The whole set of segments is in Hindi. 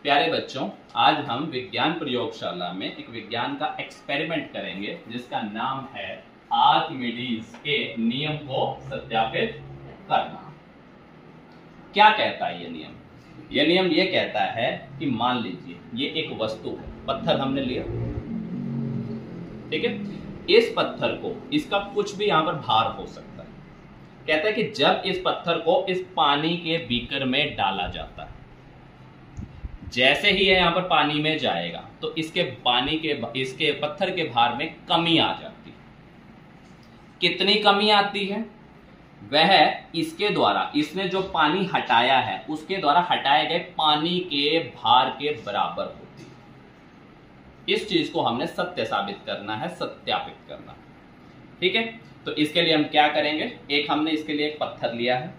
प्यारे बच्चों, आज हम विज्ञान प्रयोगशाला में एक विज्ञान का एक्सपेरिमेंट करेंगे जिसका नाम है आर्किमिडीज के नियम को सत्यापित करना। क्या कहता है ये नियम? ये नियम ये कहता है कि मान लीजिए ये एक वस्तु है, पत्थर हमने लिया, ठीक है। इस पत्थर को, इसका कुछ भी यहां पर भार हो सकता है। कहता है कि जब इस पत्थर को इस पानी के बीकर में डाला जाता है, जैसे ही ये यहां पर पानी में जाएगा तो इसके पत्थर के भार में कमी आ जाती है। कितनी कमी आती है? वह इसके द्वारा, इसने जो पानी हटाया है उसके द्वारा हटाए गए पानी के भार के बराबर होती है। इस चीज को हमने सत्य साबित करना है, सत्यापित करना है, ठीक है। तो इसके लिए हम क्या करेंगे, एक हमने इसके लिए एक पत्थर लिया है,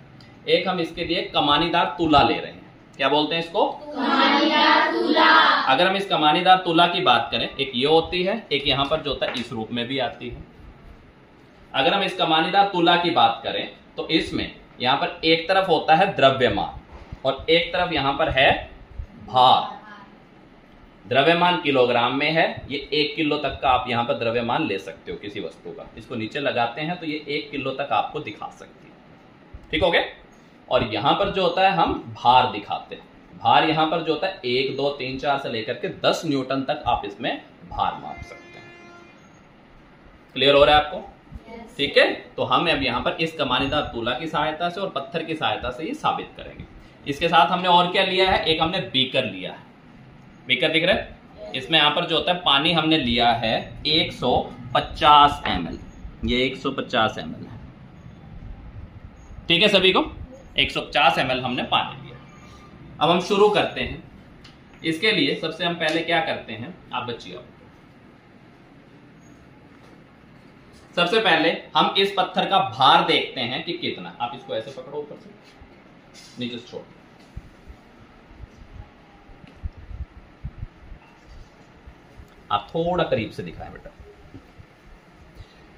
एक हम इसके लिए कमानीदार तुला ले रहे हैं। क्या बोलते हैं इसको? कमानीदार तुला। अगर हम इस कमानीदार तुला की बात करें, एक ये होती है, एक यहां पर जो होता है इस रूप में भी आती है। अगर हम इस कमानीदार तुला की बात करें तो इसमें यहां पर एक तरफ होता है द्रव्यमान और एक तरफ यहां पर है भार। द्रव्यमान किलोग्राम में है, ये 1 किलो तक का आप यहां पर द्रव्यमान ले सकते हो किसी वस्तु का। इसको नीचे लगाते हैं तो ये 1 किलो तक आपको दिखा सकती है, ठीक हो गया। और यहां पर जो होता है हम भार दिखाते हैं। भार यहां पर जो होता है 1, 2, 3, 4 से लेकर के 10 न्यूटन तक आप इसमें भार माप सकते हैं। क्लियर हो रहा है आपको? ठीक है। तो हम अब यहां पर इस कमानीदार तुला की सहायता से और पत्थर की सहायता से ये साबित करेंगे। इसके साथ हमने और क्या लिया है, एक हमने बीकर लिया है। बीकर दिख रहा है? इसमें यहां पर जो होता है पानी हमने लिया है 150 ml। ये 150 ml है, ठीक है। सभी को 150 ml हमने पानी लिया। अब हम शुरू करते हैं। इसके लिए सबसे हम पहले क्या करते हैं, आप बच्चियों, सबसे पहले हम इस पत्थर का भार देखते हैं कि कितना। आप इसको ऐसे पकड़ो, ऊपर से नीचे से छोड़, आप थोड़ा करीब से दिखाएं बेटा।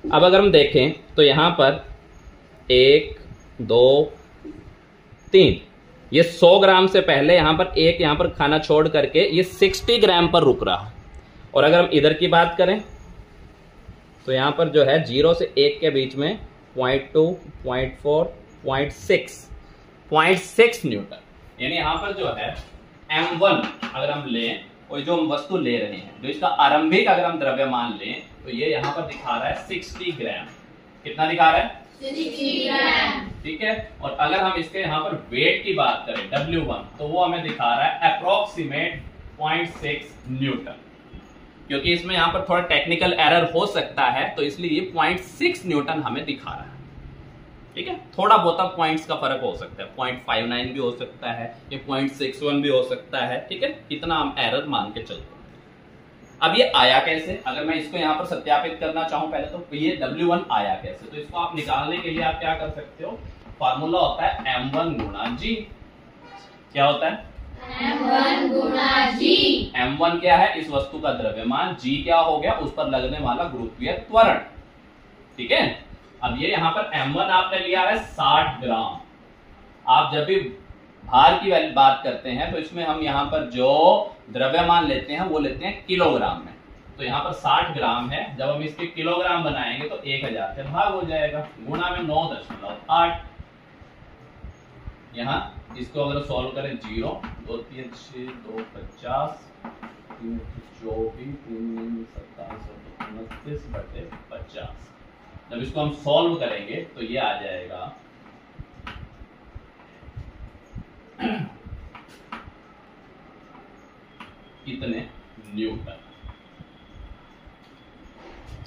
अब अगर हम देखें तो यहां पर 1, 2, 3, ये 100 ग्राम से पहले यहां पर यहां पर खाना छोड़ करके ये 60 ग्राम पर रुक रहा है। और अगर हम इधर की बात करें तो यहां पर जो है 0 से 1 के बीच में 0.2, 0.4, 0.6 न्यूटन, यानी यहां पर जो है M1 अगर हम लें, और जो हम वस्तु ले रहे हैं, जो इसका आरंभिक अगर हम द्रव्यमान लें तो ये यहां पर दिखा रहा है 60 ग्राम। कितना दिखा रहा है? 60 ग्राम, ठीक है। और अगर हम इसके यहां पर वेट की बात करें W1, तो वो हमें दिखा रहा है अप्रोक्सीमेट 0.6 न्यूटन। क्योंकि इसमें यहां पर थोड़ा टेक्निकल एरर हो सकता है, तो इसलिए ये 0.6 न्यूटन हमें दिखा रहा है, ठीक है। थोड़ा बहुत पॉइंट्स का फर्क हो सकता है, 0.59 भी हो सकता है, ये 0.61 भी हो सकता है, ठीक है। इतना हम एरर मान के चलते हैं। अब ये आया कैसे? अगर मैं इसको यहां पर सत्यापित करना चाहूं पहले, तो ये W1 आया कैसे? तो इसको आप निकालने के लिए आप क्या कर सकते हो, फॉर्मूला होता है M1 गुणा G। क्या होता है? M1 गुणा G। M1 क्या है? इस वस्तु का द्रव्यमान। G क्या हो गया? उस पर लगने वाला गुरुत्वीय त्वरण, ठीक है। अब ये यहां पर M1 आपने लिया है 60 ग्राम। आप जब भी भार की बात करते हैं तो इसमें हम यहां पर जो द्रव्यमान लेते हैं वो लेते हैं किलोग्राम में। तो यहां पर 60 ग्राम है, जब हम इसके किलोग्राम बनाएंगे तो 1000 से भाग हो जाएगा, गुणा में 9.8। यहां इसको अगर सॉल्व करें, 0, 2, 3, 6, 2, 50, 3, 24, 3, 27, 29/50। जब इसको हम सॉल्व करेंगे तो ये आ जाएगा कितने न्यूटन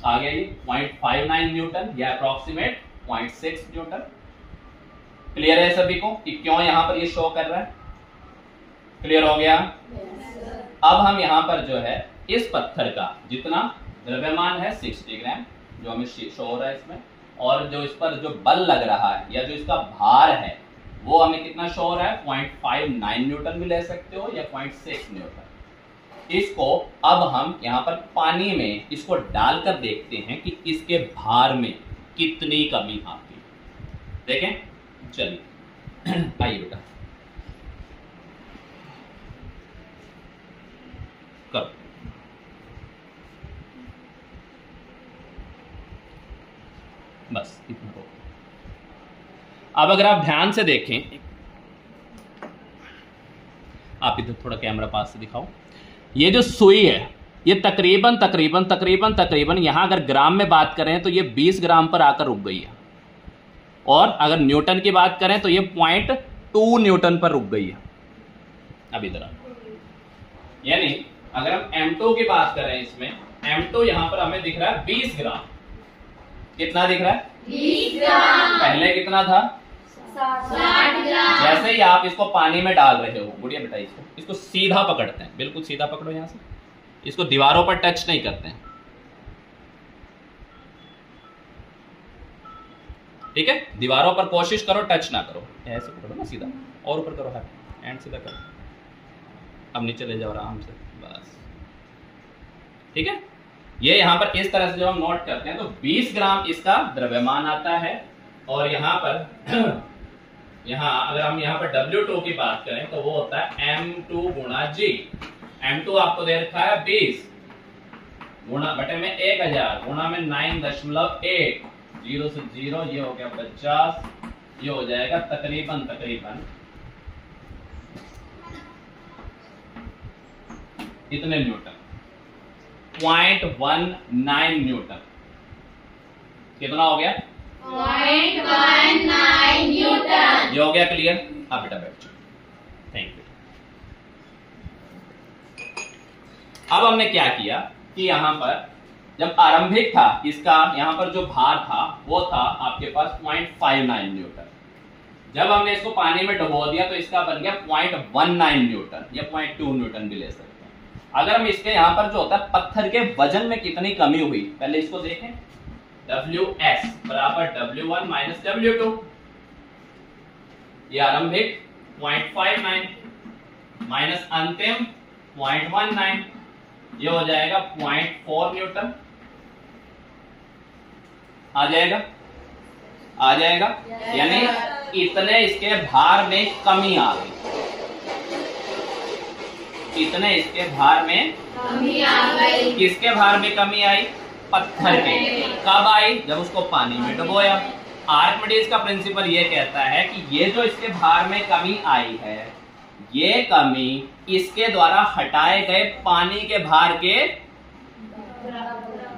आ गया? ये 0.59 न्यूटन या अप्रोक्सीमेट 0.6 न्यूटन। क्लियर है सभी को कि क्यों यहां पर ये शो कर रहा है? क्लियर हो गया? अब हम यहां पर जो है इस पत्थर का जितना द्रव्यमान है 60 ग्राम, जो हमें शो हो रहा है इसमें, और जो इस पर जो बल लग रहा है या जो इसका भार है वो हमें कितना शो हो रहा है? 0.59 न्यूटन भी ले सकते हो या 0.6 न्यूटन। इसको अब हम यहां पर पानी में इसको डालकर देखते हैं कि इसके भार में कितनी कमी आती है। देखें, चलिए आइए बेटा। करो। बस इतना हो। अब अगर आप ध्यान से देखें, आप इधर थोड़ा कैमरा पास से दिखाओ, ये जो सुई है ये तकरीबन तकरीबन तकरीबन तकरीबन यहां अगर ग्राम में बात करें तो ये 20 ग्राम पर आकर रुक गई है, और अगर न्यूटन की बात करें तो ये 0.2 न्यूटन पर रुक गई है। अब इधर यानी अगर हम M2 की बात करें, इसमें M2 यहां पर हमें दिख रहा है 20 ग्राम। कितना दिख रहा है? 20 ग्राम। पहले कितना था? 60 ग्राम। जैसे ही आप इसको पानी में डाल रहे हो, गुड़िया बेटा इसको सीधा पकड़ते हैं, बिल्कुल सीधा पकड़ो यहां से, इसको दीवारों पर टच नहीं करते हैं, ठीक है? दीवारों पर कोशिश करो टच ना करो, ऐसे पकड़ो ना सीधा, और ऊपर करो, हैंड सीधा करो, अब नीचे ले जाओ आराम से, बस ठीक है। ये यहां पर इस तरह से जब हम नोट करते हैं तो 20 ग्राम इसका द्रव्यमान आता है, और यहां पर यहां अगर हम यहां पर W2 की बात करें तो वो होता है M2 गुणा G। M2 आपको दे रखा है 20 गुणा बटे में 1000 गुणा में 9.8, 0 से 0, ये हो गया 50, ये हो जाएगा तकरीबन तकरीबन इतने न्यूटन, 0.19 न्यूटन। कितना हो गया? 0.19 न्यूटन। ये हो गया क्लियर? आप बेटा बैठ जाओ, थैंक यू। अब हमने क्या किया कि यहां पर जब आरंभिक था इसका, यहां पर जो भार था वो था आपके पास 0.59 न्यूटन। जब हमने इसको पानी में डुबो दिया तो इसका बन गया 0.19 न्यूटन या 0.2 न्यूटन भी ले सकते हैं। अगर हम इसके यहां पर जो होता है पत्थर के वजन में कितनी कमी हुई, पहले इसको देखें, WS बराबर W1 माइनस W2, ये आरंभिक 0.59 माइनस अंतिम 0.19, ये हो जाएगा 0.4 न्यूटन। आ जाएगा? आ जाएगा? यानी इतने इसके भार में कमी आ गई, इतने इसके भार में कमी आ गई। किसके भार में कमी आई? पत्थर के। कब आई? जब उसको पानी में डुबोया। आर्किमिडीज का प्रिंसिपल ये कहता है कि ये जो इसके भार में कमी आई है, ये कमी इसके द्वारा हटाए गए पानी के भार के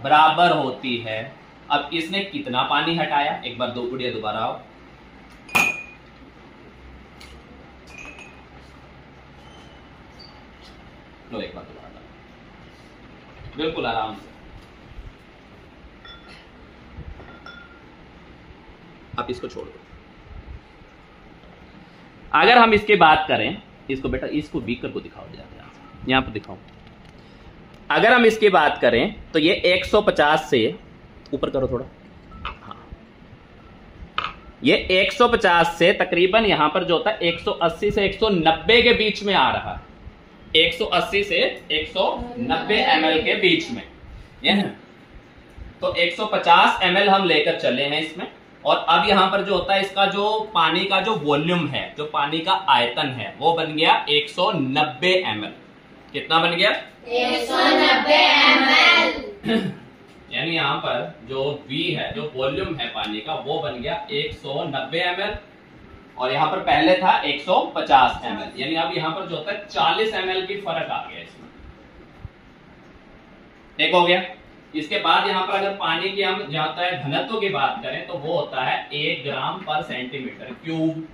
बराबर होती है। अब इसने कितना पानी हटाया? एक बार दो गुड़िया दोबारा आओ, लो एक बार दोबारा, बिल्कुल आराम से। आप इसको छोड़ दो। अगर हम इसकी बात करें, इसको बेटा इसको बीकर को दिखाओ, यहां पर दिखाओ। अगर हम इसकी बात करें तो ये 150 से ऊपर करो थोड़ा, हाँ, ये 150 से तकरीबन यहां पर जो होता है 180 से 190 के बीच में आ रहा है, 180 से 190 ml के बीच में, ये है। तो 150 ml हम लेकर चले हैं इसमें, और अब यहां पर जो होता है इसका जो पानी का जो वॉल्यूम है, जो पानी का आयतन है, वो बन गया 190 ml। कितना बन गया? 190 ml। यानी यहां पर जो V है, जो वॉल्यूम है पानी का, वो बन गया 190 ml, और यहां पर पहले था 150 ml। यानी अब यहां पर जो होता है 40 ml की फर्क आ गया इसमें, ठीक हो गया। इसके बाद यहां पर अगर पानी की हम जाता है घनत्व की बात करें तो वो होता है 1 ग्राम पर सेंटीमीटर क्यूब,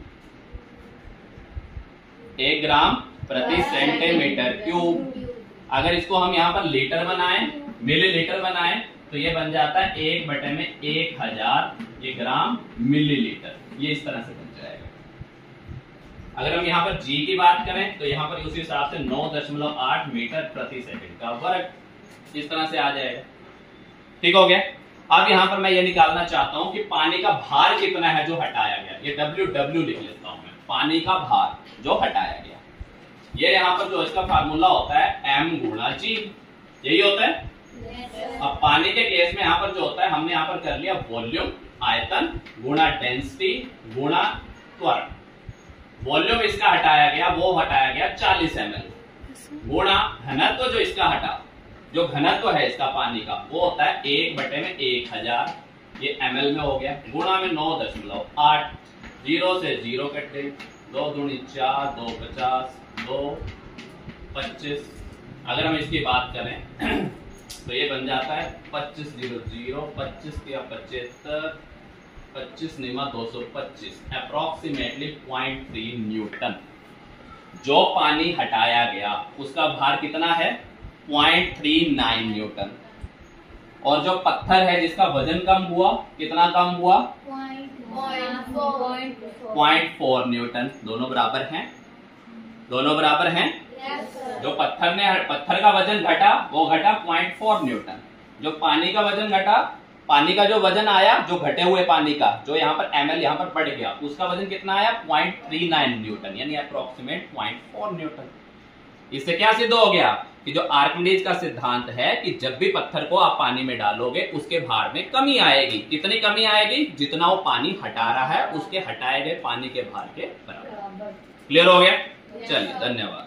1 ग्राम प्रति सेंटीमीटर क्यूब। अगर इसको हम यहां पर लीटर बनाएं, मिलीलीटर बनाएं, तो ये बन जाता है 1 बटे में 1000 ये ग्राम मिलीलीटर, ये इस तरह से बन जाएगा। अगर हम यहां पर जी की बात करें तो यहां पर उसी हिसाब से 9.8 मीटर प्रति सेकंड का वर्ग इस तरह से आ जाएगा, ठीक हो गया। अब यहां पर मैं ये निकालना चाहता हूं कि पानी का भार कितना है जो हटाया गया, ये WW लिख लेता हूं मैं, पानी का भार जो हटाया गया। ये यहां पर जो इसका फार्मूला होता है M गुणा G, यही होता है। अब पानी के केस में यहां पर जो होता है, हमने यहां पर कर लिया वॉल्यूम, आयतन गुणा डेंसिटी गुणा त्वरण। वॉल्यूम इसका हटाया गया, वो हटाया गया 40 ml, गुणा घनत्व जो इसका हटा, जो घनत्व है इसका पानी का वो होता है 1/1000, ये ml में हो गया, गुणा में 9.8, 0 से 0 कटे, 2 दूनी 4, 2 50, 2 25। अगर हम इसकी बात करें तो ये बन जाता है 25 0 0, 25 या 75, 25 निमा 225, अप्रोक्सीमेटली 0.3 न्यूटन। जो पानी हटाया गया उसका भार कितना है? 0.39 न्यूटन। और जो पत्थर है जिसका वजन कम हुआ, कितना कम हुआ? 0.4 न्यूटन। दोनों बराबर हैं, दोनों बराबर हैं। जो पत्थर का वजन घटा वो घटा 0.4 न्यूटन। जो पानी का वजन घटा, पानी का जो वजन आया, जो घटे हुए पानी का, जो यहाँ पर ml यहाँ पर बढ़ गया, उसका वजन कितना आया? 0.39 न्यूटन, यानी अप्रोक्सीमेट 0.4 न्यूटन। इससे क्या सिद्ध हो गया कि जो आर्किमिडीज का सिद्धांत है कि जब भी पत्थर को आप पानी में डालोगे उसके भार में कमी आएगी। कितनी कमी आएगी? जितना वो पानी हटा रहा है उसके हटाए गए पानी के भार के बराबर। क्लियर हो गया? चलिए, धन्यवाद।